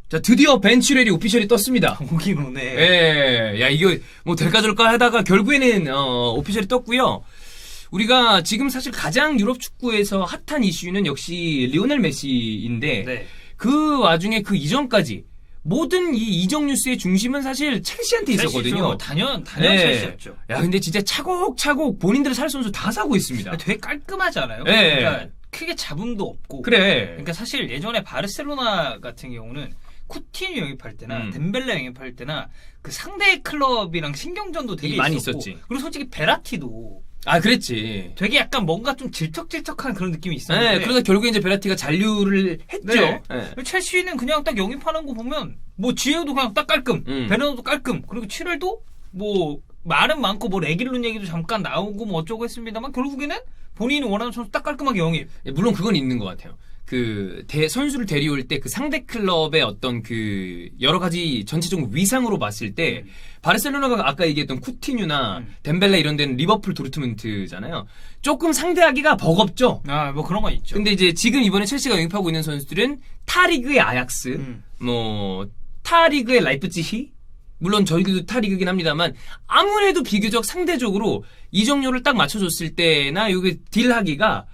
자, 드디어 벤치렐이 오피셜이 떴습니다. 오긴 오네. 예, 야, 이거 뭐 될까 저럴까 하다가 결국에는, 오피셜이 떴고요. 우리가 지금 사실 가장 유럽 축구에서 핫한 이슈는 역시 리오넬 메시인데, 네. 그 와중에 그 이전까지 모든 이 이적 뉴스의 중심은 사실 첼시한테 있었거든요. 단연 네. 첼시였죠. 야, 근데 진짜 차곡차곡 본인들의 살 선수 다 사고 있습니다. 되게 깔끔하지 않아요? 네. 그러니까 크게 잡음도 없고. 그래. 그러니까 사실 예전에 바르셀로나 같은 경우는 쿠티뉴 영입할 때나 덴벨레 영입할 때나 그 상대 클럽이랑 신경전도 되게 많이 있었고, 있었지. 그리고 솔직히 베라티도 아, 그랬지. 되게 약간 뭔가 좀 질척질척한 그런 느낌이 있었는데. 네, 그래서 결국에 이제 베라티가 잔류를 했죠. 네. 네. 첼시는 그냥 딱 영입하는 거 보면 뭐 지에도 그냥 딱 깔끔, 베르나도 깔끔, 그리고 치렐도 뭐 말은 많고 뭐 레길론 얘기도 잠깐 나오고 뭐 어쩌고 했습니다만 결국에는 본인이 원하는 선수 딱 깔끔하게 영입. 물론 그건 있는 것 같아요. 그 선수를 데려올 때 그 상대 클럽의 어떤 그 여러 가지 전체적 위상으로 봤을 때 바르셀로나가 아까 얘기했던 쿠티뉴나 덴벨레 이런 데는 리버풀 도르트문트잖아요. 조금 상대하기가 버겁죠. 아, 뭐 그런 건 있죠. 근데 이제 지금 이번에 첼시가 영입하고 있는 선수들은 타리그의 아약스, 뭐 타리그의 라이프치히, 물론 저희도 타리그긴 합니다만 아무래도 비교적 상대적으로 이적료를 딱 맞춰줬을 때나 이게 딜하기가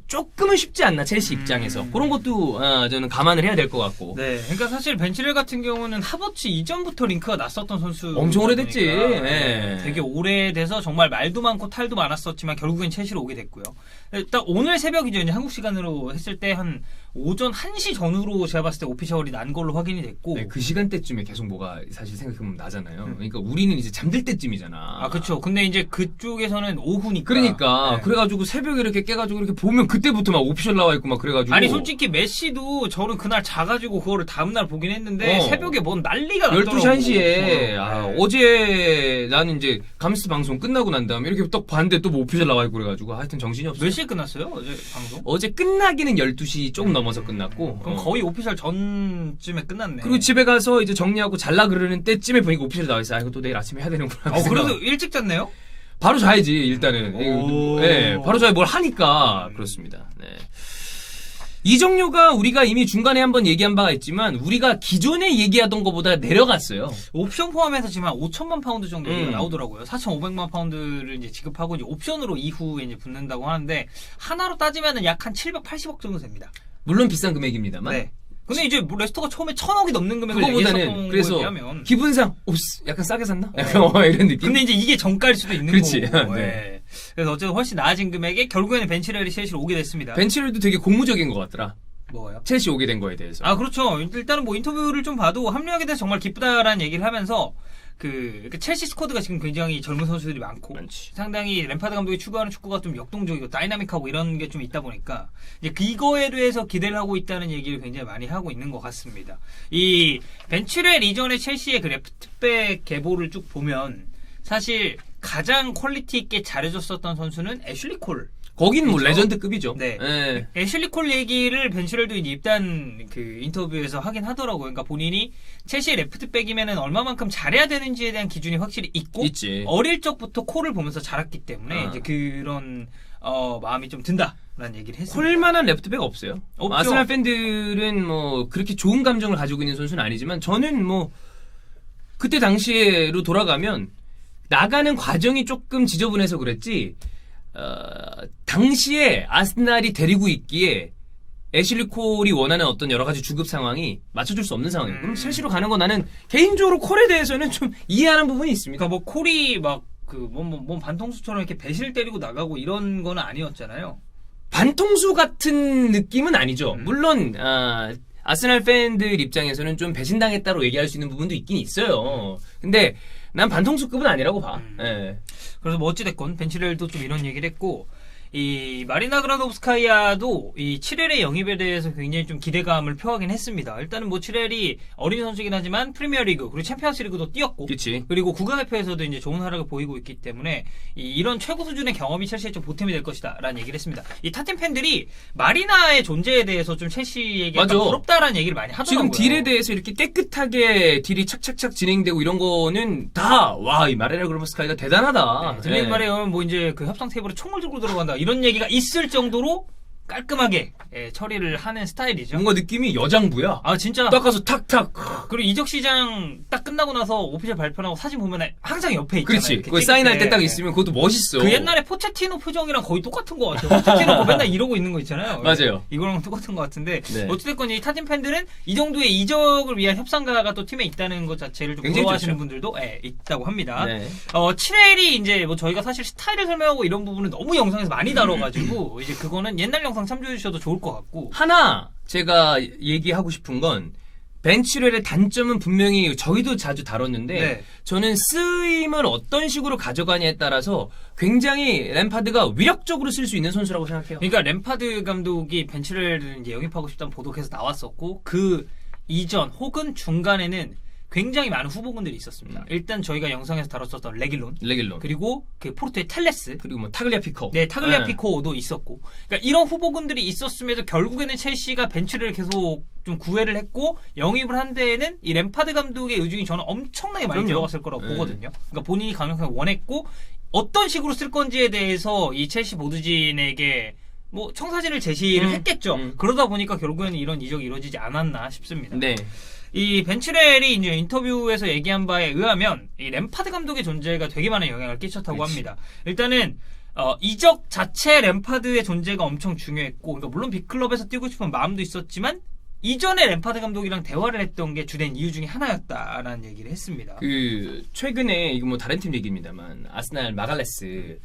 조금은 쉽지 않나 첼시 입장에서 그런 것도 저는 감안을 해야 될 것 같고. 네, 그러니까 사실 벤치렐 같은 경우는 하버츠 이전부터 링크가 났었던 선수. 엄청 오래됐지. 네. 되게 오래돼서 정말 말도 많고 탈도 많았었지만 결국엔 첼시로 오게 됐고요. 일단 오늘 새벽이죠. 이제 한국 시간으로 했을 때 한 오전 1시 전후로 제가 봤을 때 오피셜이 난 걸로 확인이 됐고. 네, 그 시간대쯤에 계속 뭐가 사실 생각해보면 나잖아요. 그러니까 우리는 이제 잠들 때쯤이잖아. 아, 그렇죠. 근데 이제 그쪽에서는 오후니까. 그러니까 네. 그래가지고 새벽에 이렇게 깨가지고 이렇게 보면 그때부터 막 오피셜 나와 있고 막 그래가지고. 아니 솔직히 메시도 저는 그날 자가지고 그거를 다음날 보긴 했는데 새벽에 뭔 난리가 났더라고. 12시 1시에 네. 어제 나는 이제 감스 방송 끝나고 난 다음에 이렇게 딱 봤는데 또 뭐 오피셜 나와 있고 그래가지고 하여튼 정신이 없어. 몇 시에 끝났어요? 어제 방송? 어제 끝나기는 12시 조금 넘어서 끝났고. 그럼 거의 오피셜 전쯤에 끝났네. 그리고 집에 가서 이제 정리하고 잘라 그러는 때쯤에 보니까 오피셜 나와 있어. 아, 이거 또 내일 아침에 해야 되는구나. 그래도 일찍 잤네요? 바로 자야지 일단은. 오. 네, 바로 자야 뭘 하니까 그렇습니다. 네. 이적료가 우리가 이미 중간에 한번 얘기한 바가 있지만 우리가 기존에 얘기하던 것보다 내려갔어요. 옵션 포함해서 지금 한 5천만 파운드 정도 얘기가 나오더라고요. 4,500만 파운드를 이제 지급하고 이제 옵션으로 이후에 이제 붙는다고 하는데 하나로 따지면은 약 한 780억 정도 됩니다. 물론 비싼 금액입니다만. 네. 근데 이제 뭐 레스터가 처음에 1,000억이 넘는 금액을 그거보다는 얘기했었던 그래서 거에 비하면 기분상 약간 싸게 샀나? 약간 이런 느낌. 근데 이제 이게 정가일 수도 있는 그렇지. 거고. 네. 네. 그래서 어쨌든 훨씬 나아진 금액에 결국에는 벤치렐이 첼시로 오게 됐습니다. 벤치렐도 되게 고무적인 것 같더라. 뭐요? 첼시 오게 된 거에 대해서. 아, 그렇죠. 일단은 뭐 인터뷰를 좀 봐도 합류하게 돼서 정말 기쁘다라는 얘기를 하면서 그 첼시 스쿼드가 지금 굉장히 젊은 선수들이 많고 많지. 상당히 램파드 감독이 추구하는 축구가 좀 역동적이고 다이나믹하고 이런 게 좀 있다 보니까 이제 그거에 대해서 기대를 하고 있다는 얘기를 굉장히 많이 하고 있는 것 같습니다. 이 벤치렐 이전에 첼시의 그 레프트백 계보를 쭉 보면 사실 가장 퀄리티 있게 잘해줬었던 선수는 애슐리 콜. 거긴 뭐 그렇죠? 레전드급이죠. 네. 네. 애슐리 콜 얘기를 벤치렐도 이제 입단 그 인터뷰에서 하긴 하더라고요. 그러니까 본인이 첼시의 레프트백이면은 얼마만큼 잘해야 되는지에 대한 기준이 확실히 있고 있지. 어릴 적부터 콜을 보면서 자랐기 때문에 이제 그런 마음이 좀 든다라는 얘기를 했습니다. 콜만한 레프트백 없어요. 없죠. 아스날 팬들은 뭐 그렇게 좋은 감정을 가지고 있는 선수는 아니지만 저는 뭐 그때 당시로 돌아가면 나가는 과정이 조금 지저분해서 그랬지. 당시에 아스날이 데리고 있기에 애슐리 콜이 원하는 어떤 여러 가지 주급 상황이 맞춰줄 수 없는 상황이에요. 그럼 첼시로 가는 건 나는 개인적으로 콜에 대해서는 좀 이해하는 부분이 있습니다. 그러니까 뭐 콜이 막 그 몸 반통수처럼 이렇게 배실 때리고 나가고 이런 거는 아니었잖아요. 반통수 같은 느낌은 아니죠. 물론 아스날 팬들 입장에서는 좀 배신당했다고 얘기할 수 있는 부분도 있긴 있어요. 근데 난 반통수급은 아니라고 봐. 예. 그래서 뭐 어찌됐건 벤치렐도 좀 이런 얘기를 했고 이 마리나 그라노브스카야도 이 치렐의 영입에 대해서 굉장히 좀 기대감을 표하긴 했습니다. 일단은 뭐 치렐이 어린 선수이긴 하지만 프리미어리그 그리고 챔피언스리그도 뛰었고 그치. 그리고 국가대표에서도 이제 좋은 활약을 보이고 있기 때문에 이런 최고 수준의 경험이 첼시에 좀 보탬이 될 것이다라는 얘기를 했습니다. 이 타팀 팬들이 마리나의 존재에 대해서 좀 첼시에게 약간 부럽다라는 얘기를 많이 하더라고요. 지금 딜에 대해서 이렇게 깨끗하게 딜이 착착착 진행되고 이런 거는 다 와 이 마리나 그라노브스카야가 대단하다. 들리는 말에 뭐 이제 그 협상 테이블에 총을 들고 들어간다 이런 얘기가 있을 정도로 깔끔하게 처리를 하는 스타일이죠. 뭔가 느낌이 여장부야. 아 진짜. 닦아서 탁탁. 그리고 이적 시장 딱 끝나고 나서 오피셜 발표하고 사진 보면 항상 옆에 있잖아요. 그렇지. 그거 사인할 때 딱 있으면 그것도 멋있어. 그 옛날에 포체티노 표정이랑 거의 똑같은 것 같아요. 포체티노 맨날 이러고 있는 거 있잖아요. 맞아요. 이거랑 똑같은 것 같은데 네. 어찌됐건 이 타진 팬들은 이 정도의 이적을 위한 협상가가 또 팀에 있다는 것 자체를 좀 굉장히 부러워하시는 좋죠. 분들도 있다고 합니다. 네. 7회리 이제 뭐 저희가 사실 스타일을 설명하고 이런 부분은 너무 영상에서 많이 다뤄가지고 이제 그거는 옛날 영상 참조해 주셔도 좋을 것 같고. 하나 제가 얘기하고 싶은 건 벤치렐의 단점은 분명히 저희도 자주 다뤘는데 네. 저는 쓰임을 어떤 식으로 가져가냐에 따라서 굉장히 램파드가 위력적으로 쓸 수 있는 선수라고 생각해요. 그러니까 램파드 감독이 벤치렐을 이제 영입하고 싶다는 보도에서 나왔었고 그 이전 혹은 중간에는 굉장히 많은 후보군들이 있었습니다. 일단 저희가 영상에서 다뤘었던 레길론 그리고 그 포르투의 텔레스 그리고 뭐 타글리아피코. 네, 타글리아피코도 있었고. 그러니까 이런 후보군들이 있었음에도 결국에는 첼시가 벤치를 계속 좀 구애를 했고 영입을 한 데에는 이 램파드 감독의 의중이 저는 엄청나게 많이 그럼요. 들어갔을 거라고 보거든요. 그러니까 본인이 강력하게 원했고 어떤 식으로 쓸 건지에 대해서 이 첼시 보드진에게 뭐 청사진을 제시를 했겠죠. 그러다 보니까 결국에는 이런 이적이 이루어지지 않았나 싶습니다. 네. 이 벤치렐이 이제 인터뷰에서 얘기한 바에 의하면 이 램파드 감독의 존재가 되게 많은 영향을 끼쳤다고 그치. 합니다. 일단은 이적 자체 램파드의 존재가 엄청 중요했고, 그러니까 물론 빅클럽에서 뛰고 싶은 마음도 있었지만 이전에 램파드 감독이랑 대화를 했던 게 주된 이유 중에 하나였다라는 얘기를 했습니다. 그 최근에 이거 뭐 다른 팀 얘기입니다만 아스날 마갈레스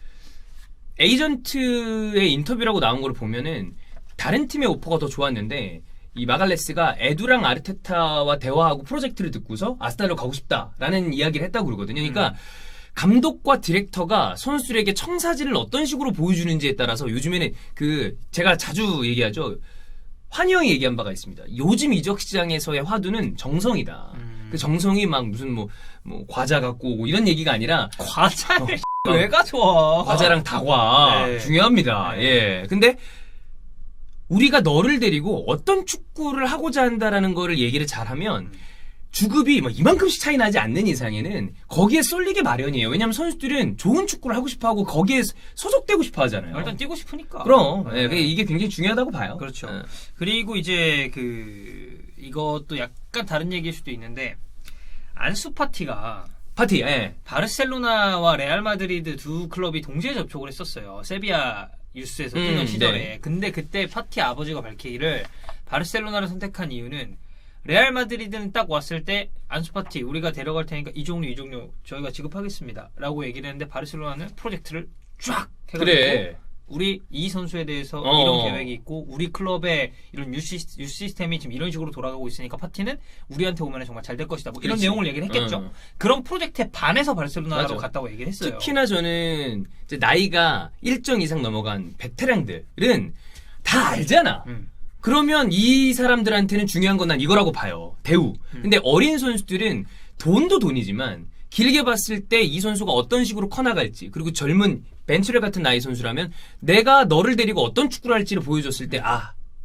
에이전트의 인터뷰라고 나온 걸 보면은 다른 팀의 오퍼가 더 좋았는데 이 마갈레스가 에두랑 아르테타와 대화하고 프로젝트를 듣고서 아스날로 가고 싶다라는 이야기를 했다고 그러거든요. 그러니까 감독과 디렉터가 선수들에게 청사진을 어떤 식으로 보여주는지에 따라서 요즘에는 그 제가 자주 얘기하죠. 환희 형이 얘기한 바가 있습니다. 요즘 이적 시장에서의 화두는 정성이다. 그 정성이 막 무슨 뭐 과자 갖고 오고 이런 얘기가 아니라 과자를 왜 가져와? 과자랑 다과 네. 중요합니다. 네. 예. 근데 우리가 너를 데리고 어떤 축구를 하고자 한다라는 거를 얘기를 잘하면 주급이 뭐 이만큼씩 차이 나지 않는 이상에는 거기에 쏠리게 마련이에요. 왜냐하면 선수들은 좋은 축구를 하고 싶어하고 거기에 소속되고 싶어 하잖아요. 일단 뛰고 싶으니까. 그럼 네. 예, 이게 굉장히 중요하다고 봐요. 그렇죠. 예. 그리고 이제 이것도 약간 다른 얘기일 수도 있는데 안수 파티가 파티. 예. 바르셀로나와 레알 마드리드 두 클럽이 동시에 접촉을 했었어요. 세비야 유스에서 뛰는 시절에. 네. 근데 그때 파티 아버지가 밝히기를 바르셀로나를 선택한 이유는 레알 마드리드는 딱 왔을 때 안수 파티 우리가 데려갈 테니까 이 종류 저희가 지급하겠습니다. 라고 얘기를 했는데 바르셀로나는 프로젝트를 쫙 해가지고 그래. 우리 이 선수에 대해서 어. 이런 계획이 있고 우리 클럽의 이런 유스 시스템이 지금 이런 식으로 돌아가고 있으니까 파티는 우리한테 오면 정말 잘 될 것이다. 뭐 이런 그렇지. 내용을 얘기를 했겠죠. 그런 프로젝트에 반해서 바르셀로나로 맞아. 갔다고 얘기를 했어요. 특히나 저는 이제 나이가 일정 이상 넘어간 베테랑들은 다 알잖아. 그러면 이 사람들한테는 중요한 건 난 이거라고 봐요. 대우. 근데 어린 선수들은 돈도 돈이지만 길게 봤을 때 이 선수가 어떤 식으로 커나갈지 그리고 젊은 벤츠렐 같은 나이 선수라면 내가 너를 데리고 어떤 축구를 할지를 보여줬을 때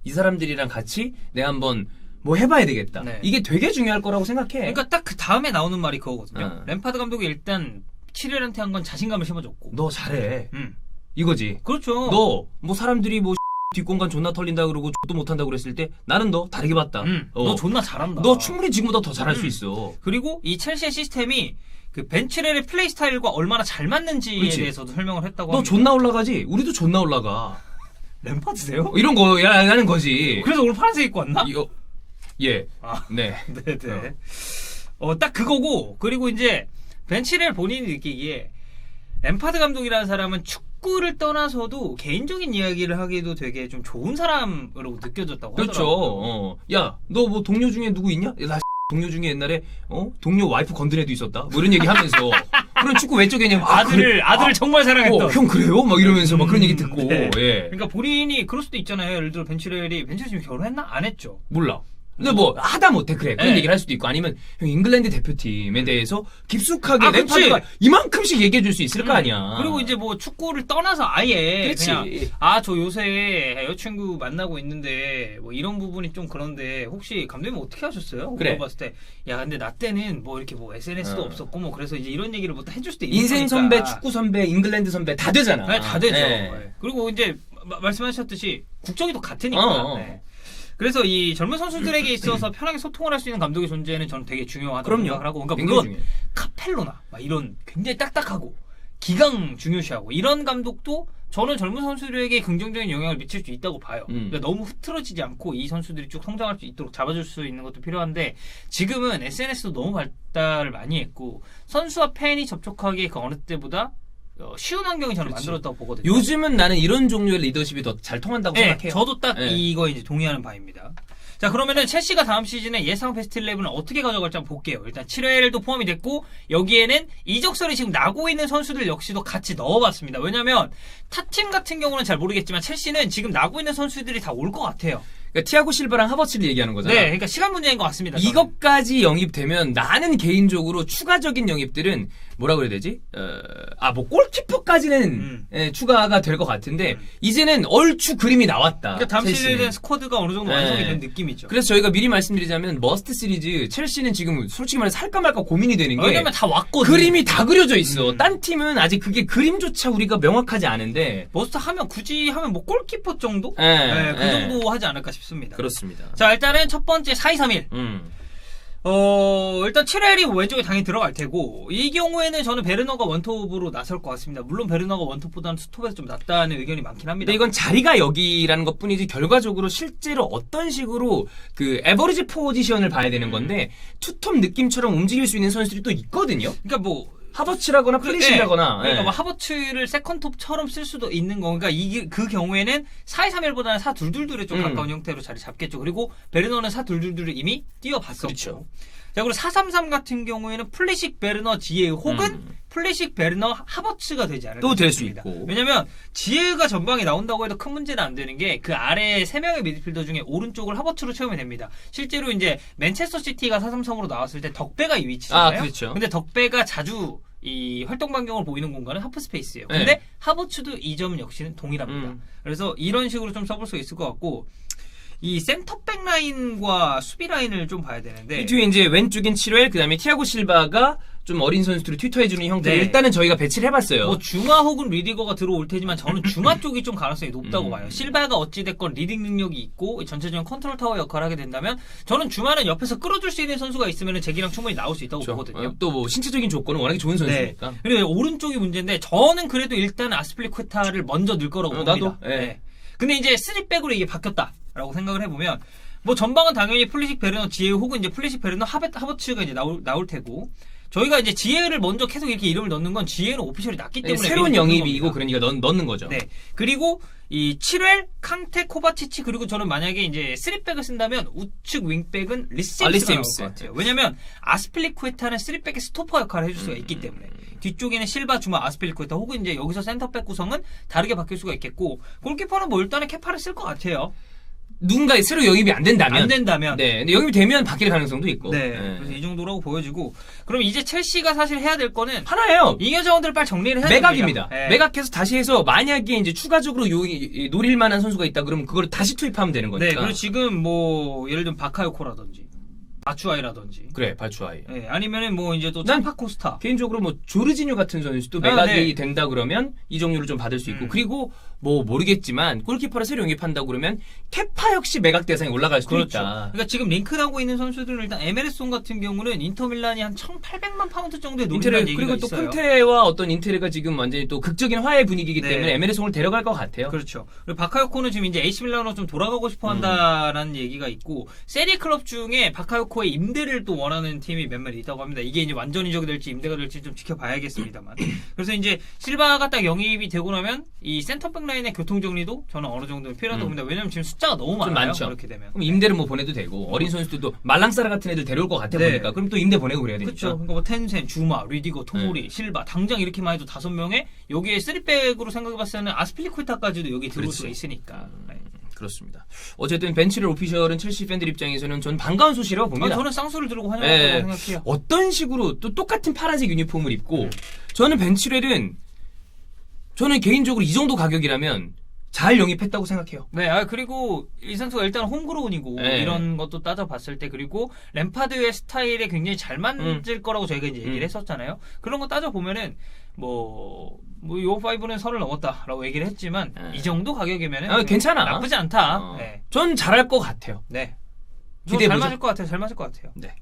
이 사람들이랑 같이 내가 한번 뭐 해봐야 되겠다. 네. 이게 되게 중요할 거라고 생각해. 그러니까 딱 그 다음에 나오는 말이 그거거든요. 어. 램파드 감독이 일단 7일한테 한 건 자신감을 심어줬고. 너 잘해. 음. 이거지. 그렇죠. 너 뭐 사람들이 뭐 뒷공간 존나 털린다 그러고 X도 못한다 그랬을 때 나는 너 다르게 봤다. 너 존나 잘한다. 너 충분히 지금보다 더 잘할 수 있어. 그리고 이 첼시의 시스템이 그 벤치렐의 플레이 스타일과 얼마나 잘 맞는지에 그렇지. 대해서도 설명을 했다고 너 합니다. 존나 올라가지? 우리도 존나 올라가. 램파드세요? 이런 거야 하는 거지. 그래서 오늘 파란색 입고 왔나? 이거 예. 아. 네. 네네. 딱 그거고, 그리고 이제, 벤치렐 본인이 느끼기에, 램파드 감독이라는 사람은 축구를 떠나서도 개인적인 이야기를 하기도 되게 좀 좋은 사람으로 느껴졌다고 그렇죠. 하더라고요. 야, 너 뭐 동료 중에 누구 있냐? 야, 나 동료 중에 옛날에 동료 와이프 건든 애도 있었다. 뭐 이런 얘기 하면서 그런 축구 외적이냐? 아들을 정말 사랑했던. 형 그래요? 막 이러면서 막 그런 얘기 듣고. 네. 예. 그러니까 본인이 그럴 수도 있잖아요. 예를 들어 벤치렐이 지금 결혼했나? 안 했죠. 몰라. 근데 뭐 하다 못해 그래 그런 네. 얘기를 할 수도 있고 아니면 형 잉글랜드 대표팀에 대해서 깊숙하게 그치. 램파드가 이만큼씩 얘기해 줄 수 있을 거 아니야. 그리고 이제 뭐 축구를 떠나서 아예 그렇지. 그냥 저 요새 여자친구 만나고 있는데 뭐 이런 부분이 좀 그런데 혹시 감독님 어떻게 하셨어요? 그래. 물어봤을 때 야 근데 나 때는 뭐 이렇게 뭐 SNS도 없었고 뭐 그래서 이제 이런 얘기를 뭐 해줄 수도 있는 인생 거니까. 선배, 축구 선배, 잉글랜드 선배 다 되잖아. 네, 다 되죠. 네. 그리고 이제 말씀하셨듯이 국적이 또 같으니까. 어. 네. 그래서 이 젊은 선수들에게 있어서 편하게 소통을 할 수 있는 감독의 존재는 저는 되게 중요하다고 그럼요. 생각을 하고, 그러니까 굉장히 물론 중요해요. 카펠로나 막 이런 굉장히 딱딱하고 기강 중요시하고 이런 감독도 저는 젊은 선수들에게 긍정적인 영향을 미칠 수 있다고 봐요. 그러니까 너무 흐트러지지 않고 이 선수들이 쭉 성장할 수 있도록 잡아줄 수 있는 것도 필요한데, 지금은 SNS도 너무 발달을 많이 했고 선수와 팬이 접촉하기 그 어느 때보다 쉬운 환경이 저는 그렇지. 만들었다고 보거든요. 요즘은 나는 이런 종류의 리더십이 더 잘 통한다고 네, 생각해요. 저도 딱 네. 이거 이제 동의하는 바입니다. 자, 그러면은 첼시가 다음 시즌에 예상 베스트 11을 어떻게 가져갈지 한번 볼게요. 일단 7회엘도 포함이 됐고, 여기에는 이적설이 지금 나고 있는 선수들 역시도 같이 넣어봤습니다. 왜냐면 타팀 같은 경우는 잘 모르겠지만 첼시는 지금 나고 있는 선수들이 다 올 것 같아요. 그러니까 티아고 실바랑 하버츠를 얘기하는 거잖아. 네, 그러니까 시간 문제인 것 같습니다. 저는. 이것까지 영입되면 나는 개인적으로 추가적인 영입들은 뭐라 그래야 되지? 뭐 골키퍼까지는 추가가 될 것 같은데 이제는 얼추 그림이 나왔다. 그러니까 다음 첼시는. 시즌에 스쿼드가 어느 정도 네. 완성이 된 느낌이죠. 그래서 저희가 미리 말씀드리자면 머스트 시리즈 첼시는 지금 솔직히 말해서 할까 말까 고민이 되는 게 왜냐면 다 왔거든요. 그림이 다 그려져 있어. 딴 팀은 아직 그게 그림조차 우리가 명확하지 않은데 머스트 하면 굳이 하면 뭐 골키퍼 정도? 네, 그 네. 정도 하지 않을까 싶습니다. 그렇습니다. 자, 일단은 첫 번째 4-2-3-1. 일단 7회엘이 왼쪽에 당연히 들어갈 테고, 이 경우에는 저는 베르너가 원톱으로 나설 것 같습니다. 물론 베르너가 원톱보다는 스톱에서 좀 낫다는 의견이 많긴 합니다. 근데 이건 자리가 여기라는 것 뿐이지 결과적으로 실제로 어떤 식으로 그 에버리지 포지션을 봐야 되는 건데 투톱 느낌처럼 움직일 수 있는 선수들이 또 있거든요. 그러니까 뭐 하버츠라거나 프리시라거나. 그러니까 뭐 하버츠를 세컨톱처럼 쓸 수도 있는 거니까 이게 그 경우에는 4-2-3-1보다는 4-2-2-2에 좀 가까운 형태로 자리 잡겠죠. 그리고 베르너는 4-2-2-2를 이미 뛰어봤었고. 그렇죠. 자, 그리고 4-3-3 같은 경우에는 플리식 베르너 지에 혹은 플리식 베르너 하버츠가 되지 않을까 또 될 수 싶습니다. 있고. 왜냐면 지혜가 전방에 나온다고 해도 큰 문제는 안 되는 게 그 아래 3명의 미드필더 중에 오른쪽을 하버츠로 채우면 됩니다. 실제로 이제 맨체스터 시티가 4-3-3으로 나왔을 때 덕배가 이 위치잖아요. 그렇죠. 근데 덕배가 자주 이 활동 반경을 보이는 공간은 하프 스페이스예요. 네. 근데 하버츠도 이 점 역시는 동일합니다. 그래서 이런 식으로 좀 써볼 수 있을 것 같고, 이 센터백 라인과 수비 라인을 좀 봐야 되는데, 이 뒤에 이제 왼쪽인 7회 그다음에 티아고 실바가 좀 어린 선수들을 튜터해주는 형태로 네. 일단은 저희가 배치를 해봤어요. 뭐 중화 혹은 리디거가 들어올 테지만 저는 중화 쪽이 좀 가능성이 높다고 봐요. 실바가 어찌됐건 리딩 능력이 있고 전체적인 컨트롤 타워 역할을 하게 된다면 저는 중화는 옆에서 끌어줄 수 있는 선수가 있으면 제기랑 충분히 나올 수 있다고 보거든요. 또 뭐 신체적인 조건은 워낙에 좋은 선수니까. 네. 그리고 오른쪽이 문제인데 저는 그래도 일단 아스플리쿠에타를 먼저 넣을 거라고 봅니다. 나도. 네. 근데 이제 3백으로 이게 바뀌었다라고 생각을 해보면 뭐 전방은 당연히 플리식 베르너 지혜 혹은 이제 플리식 베르너 하버츠가 이제 나올 테고, 저희가 이제 지혜를 먼저 계속 이렇게 이름을 넣는 건 지혜는 오피셜이 낮기 때문에 새로운 영입이고 그러니까 넣는 거죠. 네. 그리고 이 7회 캉테 코바치치, 그리고 저는 만약에 이제 3백을 쓴다면 우측 윙백은 리셈스가 나올 리셈스. 것 같아요. 왜냐면 아스필리쿠에타는 3백의 스토퍼 역할을 해줄 수가 있기 때문에 뒤쪽에는 실바, 주마, 아스필리쿠에타 혹은 이제 여기서 센터백 구성은 다르게 바뀔 수가 있겠고, 골키퍼는 뭐 일단은 케파를 쓸 것 같아요. 누군가 새로 영입이 안 된다면. 네. 근데 영입이 되면 바뀔 가능성도 있고. 네. 그래서 이 정도라고 보여지고, 그럼 이제 첼시가 사실 해야 될 거는 하나예요. 잉여 자원들을 빨리 정리를 해야 매각입니다. 됩니다. 네. 매각해서 다시 해서 만약에 이제 추가적으로 노릴 만한 선수가 있다 그러면 그걸 다시 투입하면 되는 거니까. 네. 그리고 지금 뭐 예를 들면 바카요코라든지 바추아이라든지. 그래, 발추아이. 네, 아니면은 뭐 이제 또 난 참파코스타. 개인적으로 뭐 조르지뉴 같은 선수도 매각이 네. 된다 그러면 이 종류를 좀 받을 수 있고, 그리고 뭐 모르겠지만 골키퍼를 새로 영입한다고 그러면 케파 역시 매각 대상에 올라갈 수도 그렇죠. 있다. 그러니까 지금 링크나고 있는 선수들은 일단 에메르송 같은 경우는 인터밀란이 한 1,800만 파운드 정도에 노린다는 인테르 얘기가 그리고 또 있어요. 콘테와 어떤 인테르가 지금 완전히 또 극적인 화해 분위기이기 네. 때문에 에메르송을 데려갈 것 같아요. 그렇죠. 그리고 바카요코는 지금 이제 AC 밀라노 좀 돌아가고 싶어 한다라는 얘기가 있고, 세리 클럽 중에 바카요코의 임대를 또 원하는 팀이 몇몇 있다고 합니다. 이게 이제 완전 이적이 될지 임대가 될지 좀 지켜봐야겠습니다만. 그래서 이제 실바가 딱 영입이 되고 나면 이 센터백 라인의 교통 정리도 저는 어느 정도 필요하다고 봅니다. 왜냐면 지금 숫자가 너무 많아요. 많죠. 그렇게 되면. 그럼 임대를 뭐 보내도 되고 어린 선수들도 말랑사라 같은 애들 데려올 것 같아 네. 보니까 그럼 또 임대 보내고 그래야 되니까. 그렇죠. 그러니까 뭐 텐센, 주마, 리디거, 토모리, 실바 당장 이렇게만 해도 5명에 여기에 3백으로 생각해봤을 때는 아스필리쿠에타까지도 여기 들어올 그렇지. 수가 있으니까. 네. 그렇습니다. 어쨌든 벤치를 오피셜은 첼시 팬들 입장에서는 전 반가운 소식이라고 봅니다. 저는 쌍수를 들고 환영한다고 네. 생각해요. 어떤 식으로 또 똑같은 파란색 유니폼을 입고 저는 벤치렐은 저는 개인적으로 이 정도 가격이라면 잘 영입했다고 생각해요. 네, 그리고 이 선수가 일단 홈그로운이고 네. 이런 것도 따져봤을 때, 그리고 램파드의 스타일에 굉장히 잘 맞을 거라고 저희가 이제 얘기를 했었잖아요. 그런 거 따져보면은 뭐 뭐 요5는 선을 넘었다라고 얘기를 했지만 이 정도 가격이면 괜찮아. 나쁘지 않다. 네. 전 잘할 것 같아요. 네. 기대해보죠. 잘 맞을 것 같아요. 잘 맞을 것 같아요. 네.